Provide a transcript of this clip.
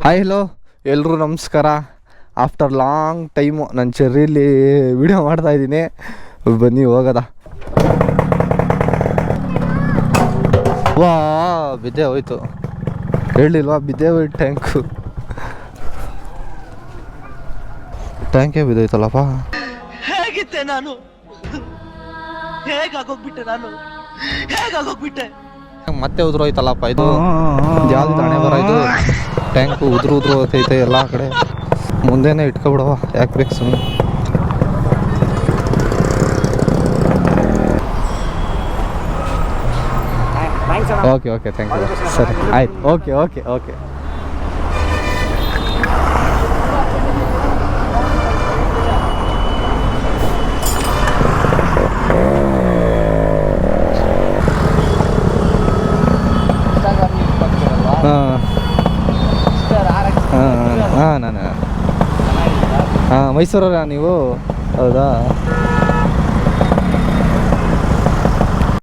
Hi hello ಎಲ್ಲರೂ ನಮಸ್ಕಾರ. After long time ನಾನು ಚೆರ್ರಿಲಿ ವಿಡಿಯೋ ಮಾಡ್ತಾಯಿದ್ದೀನಿ. ಬನ್ನಿ ಹೋಗೋದ. ವಾ ಬಿದ್ದೆ ಹೋಯ್ತು, ಹೇಳಿಲ್ವಾ ಬಿದ್ದೆ ಹೋಯ್ತು. ಟ್ಯಾಂಕೇ ಬಿದ್ದೋಯ್ತಲ್ಲಪ್ಪ. ಹೇಗಿದ್ದೆ ನಾನು, ಹೇಗಾಗೋಗ್ಬಿಟ್ಟೆ ನಾನು, ಹೇಗಾಗೋಗ್ಬಿಟ್ಟೆ. ಮತ್ತೆ ಉದುರೋಯ್ತಲ್ಲಪ್ಪ ಇದು. ಯಾವ್ದು ಹಣೆ ಬರ ಇದು. ಟ್ಯಾಂಕು ಉದುರು ಹೋಗ್ತೈತೆ ಎಲ್ಲ ಕಡೆ. ಮುಂದೆನೇ ಇಟ್ಕೊಬಿಡವ, ಯಾಕೆ ಬೇಕು ಸುಮ್ಮನೆ. Okay okay thank you. ಸರಿ ಆಯ್ತು, ಓಕೆ ಓಕೆ ಓಕೆ. ಹಾಂ ನಾನು ಮೈಸೂರಲ್ಲ ನೀವು? ಹೌದಾ.